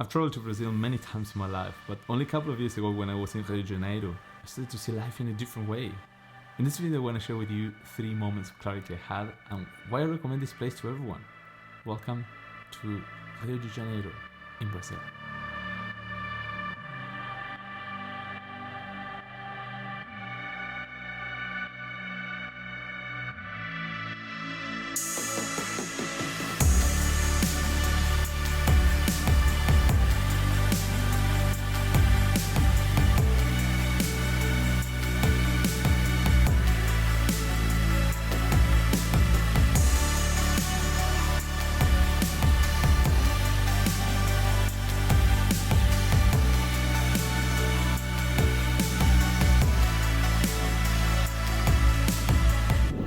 I've traveled to Brazil many times in my life, but only a couple of years ago when I was in Rio de Janeiro, I started to see life in a different way. In this video I want to share with you 3 moments of clarity I had and why I recommend this place to everyone. Welcome to Rio de Janeiro in Brazil.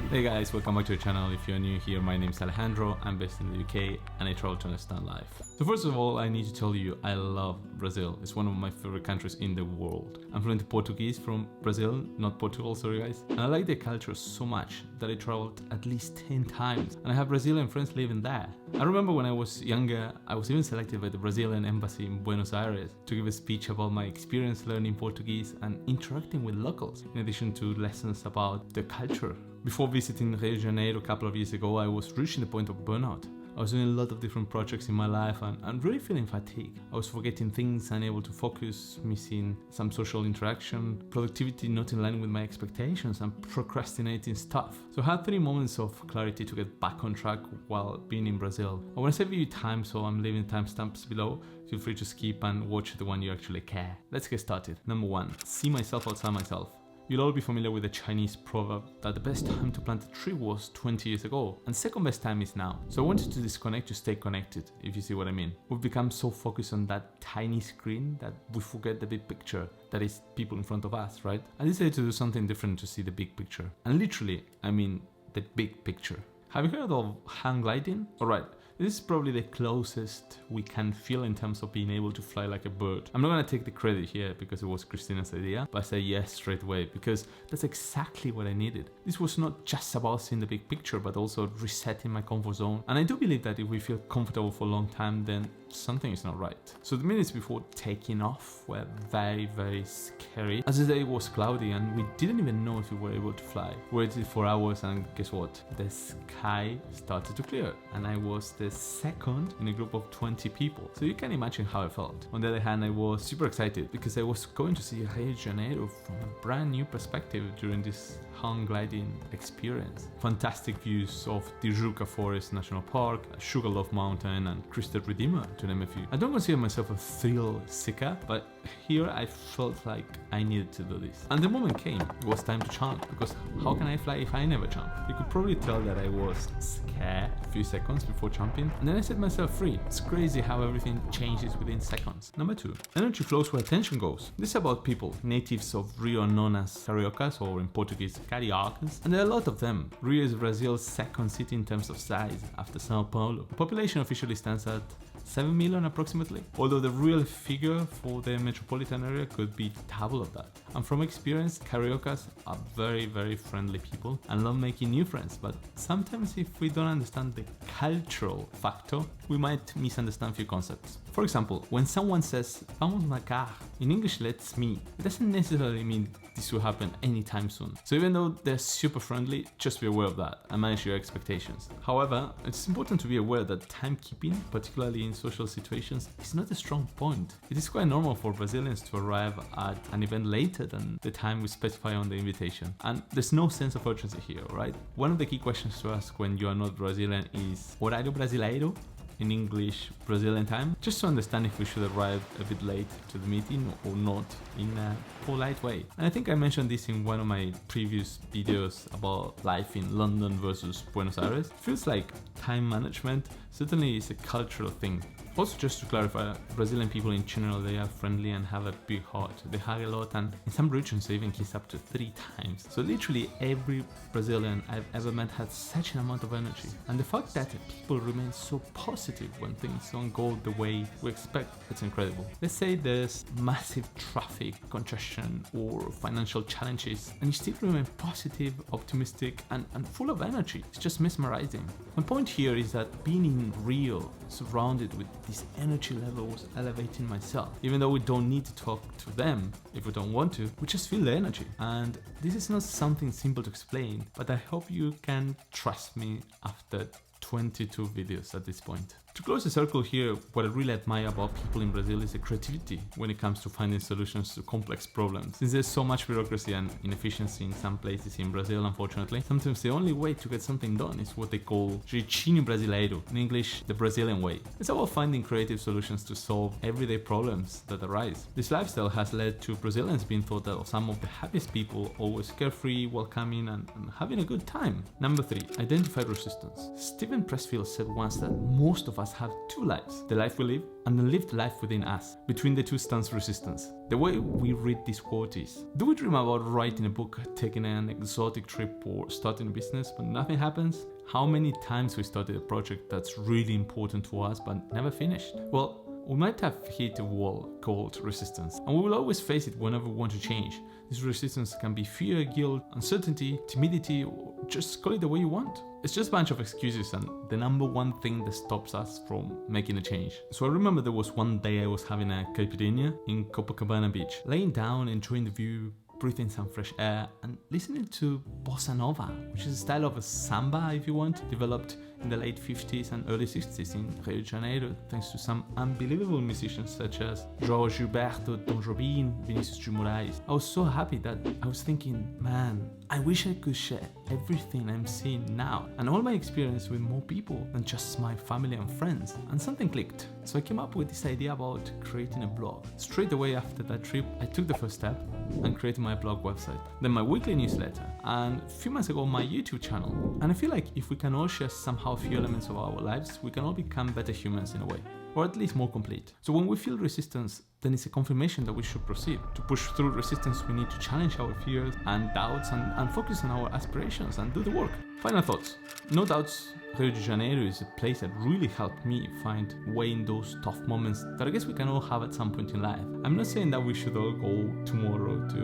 Hey guys, welcome back to the channel. If you're new here, my name is Alejandro, I'm based in the UK and I travel to understand life. So first of all, I need to tell you I love Brazil. It's one of my favorite countries in the world. I'm fluent Portuguese from Brazil, not Portugal, sorry guys. And I like the culture so much that I traveled at least 10 times and I have Brazilian friends living there. I remember when I was younger, I was even selected by the Brazilian embassy in Buenos Aires to give a speech about my experience learning Portuguese and interacting with locals, in addition to lessons about the culture. Before visiting Rio de Janeiro a couple of years ago, I was reaching the point of burnout. I was doing a lot of different projects in my life and really feeling fatigued. I was forgetting things, unable to focus, missing some social interaction, productivity not in line with my expectations, and procrastinating stuff. So I had 3 moments of clarity to get back on track while being in Brazil. I want to save you time, so I'm leaving timestamps below. Feel free to skip and watch the one you actually care. Let's get started. Number 1, see myself outside myself. You'll all be familiar with the Chinese proverb that the best time to plant a tree was 20 years ago and second best time is now. So I wanted to disconnect to stay connected, if you see what I mean. We've become so focused on that tiny screen that we forget the big picture, that is people in front of us, right? I decided to do something different to see the big picture. And literally, I mean the big picture. Have you heard of hang gliding? Alright, this is probably the closest we can feel in terms of being able to fly like a bird. I'm not gonna take the credit here because it was Christina's idea, but I say yes straight away because that's exactly what I needed. This was not just about seeing the big picture, but also resetting my comfort zone. And I do believe that if we feel comfortable for a long time, then something is not right. So the minutes before taking off were very, very scary, as the day was cloudy and we didn't even know if we were able to fly. We waited for hours and guess what? The sky started to clear and I was the second in a group of 20 people. So you can imagine how I felt. On the other hand, I was super excited because I was going to see Rio de Janeiro from a brand new perspective during this hang gliding experience. Fantastic views of Tijuca Forest National Park, Sugarloaf Mountain and Cristo Redeemer, to name a few. I don't consider myself a thrill seeker, but here I felt like I needed to do this. And the moment came, it was time to jump, because how can I fly if I never jump? You could probably tell that I was scared a few seconds before jumping, and then I set myself free. It's crazy how everything changes within seconds. Number 2, energy flows where attention goes. This is about people, natives of Rio known as Cariocas, or in Portuguese, Cariocas, and there are a lot of them. Rio is Brazil's second city in terms of size, after Sao Paulo. The population officially stands at 7 million approximately, although the real figure for the metropolitan area could be double of that. And from experience, Cariocas are very, very friendly people and love making new friends, but sometimes if we don't understand the cultural factor, we might misunderstand few concepts. For example, when someone says, vamos marcar, in English, let's meet, it doesn't necessarily mean this will happen anytime soon. So even though they're super friendly, just be aware of that and manage your expectations. However, it's important to be aware that timekeeping, particularly in social situations, is not a strong point. It is quite normal for Brazilians to arrive at an event later than the time we specify on the invitation. And there's no sense of urgency here, right? One of the key questions to ask when you are not Brazilian is horário brasileiro? In English, Brazilian time, just to understand if we should arrive a bit late to the meeting or not in a polite way. And I think I mentioned this in one of my previous videos about life in London versus Buenos Aires. It feels like time management certainly is a cultural thing. Also, just to clarify, Brazilian people in general, they are friendly and have a big heart. They hug a lot and in some regions they even kiss up to 3 times. So literally every Brazilian I've ever met had such an amount of energy. And the fact that people remain so positive when things don't go the way we expect, it's incredible. Let's say there's massive traffic congestion or financial challenges and you still remain positive, optimistic and full of energy. It's just mesmerizing. My point here is that being in Rio, surrounded with this energy level was elevating myself. Even though we don't need to talk to them if we don't want to, we just feel the energy. And this is not something simple to explain, but I hope you can trust me after 22 videos at this point. To close the circle here, what I really admire about people in Brazil is the creativity when it comes to finding solutions to complex problems. Since there's so much bureaucracy and inefficiency in some places in Brazil, unfortunately, sometimes the only way to get something done is what they call jeitinho brasileiro, in English, the Brazilian way. It's about finding creative solutions to solve everyday problems that arise. This lifestyle has led to Brazilians being thought of some of the happiest people, always carefree, welcoming, and having a good time. Number 3, identify resistance. Steven Pressfield said once that most of us have two lives, the life we live and the lived life within us. Between the two stands resistance. The way we read this quote is, do we dream about writing a book, taking an exotic trip, or starting a business but nothing happens? How many times we started a project that's really important to us but never finished? Well, we might have hit a wall called resistance, and we will always face it whenever we want to change. This resistance can be fear, guilt, uncertainty, timidity, or just call it the way you want. It's just a bunch of excuses and the number one thing that stops us from making a change. So I remember there was one day I was having a caipirinha in Copacabana Beach, laying down, enjoying the view, breathing some fresh air and listening to bossa nova, which is a style of a samba, if you want, developed in the late 50s and early 60s in Rio de Janeiro, thanks to some unbelievable musicians such as João Gilberto, Tom Jobim, Vinicius de Moraes. I was so happy that I was thinking, man, I wish I could share everything I'm seeing now and all my experience with more people than just my family and friends. And something clicked. So I came up with this idea about creating a blog. Straight away after that trip, I took the first step and created my blog website, then my weekly newsletter, and a few months ago my YouTube channel. And I feel like if we can all share somehow a few elements of our lives, we can all become better humans in a way, or at least more complete. So when we feel resistance, then it's a confirmation that we should proceed. To push through resistance, we need to challenge our fears and doubts and focus on our aspirations and do the work. Final thoughts. No doubts, Rio de Janeiro is a place that really helped me find way in those tough moments that I guess we can all have at some point in life. I'm not saying that we should all go tomorrow to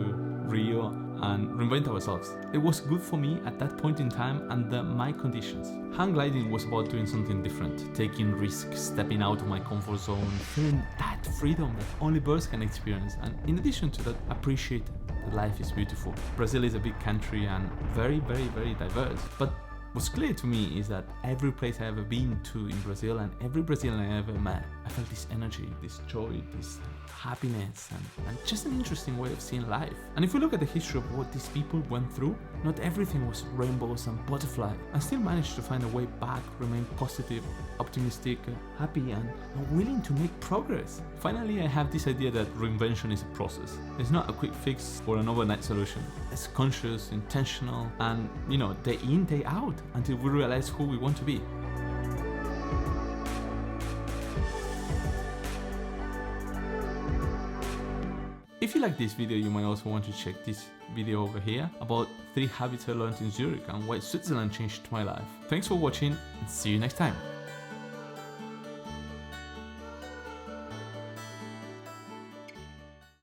Rio and reinvent ourselves. It was good for me at that point in time under my conditions. Hang gliding was about doing something different, taking risks, stepping out of my comfort zone, feeling that freedom that only birds can experience, and in addition to that, appreciate that life is beautiful. Brazil is a big country and very, very, very diverse, but what's clear to me is that every place I've ever been to in Brazil and every Brazilian I ever met, I felt this energy, this joy, this happiness, and just an interesting way of seeing life. And if we look at the history of what these people went through, not everything was rainbows and butterflies. I still managed to find a way back, remain positive, optimistic, happy, and willing to make progress. Finally, I have this idea that reinvention is a process. It's not a quick fix or an overnight solution. It's conscious, intentional, and day in, day out until we realize who we want to be. If you like this video, you might also want to check this video over here about 3 habits I learned in Zurich and why Switzerland changed my life. Thanks for watching and see you next time.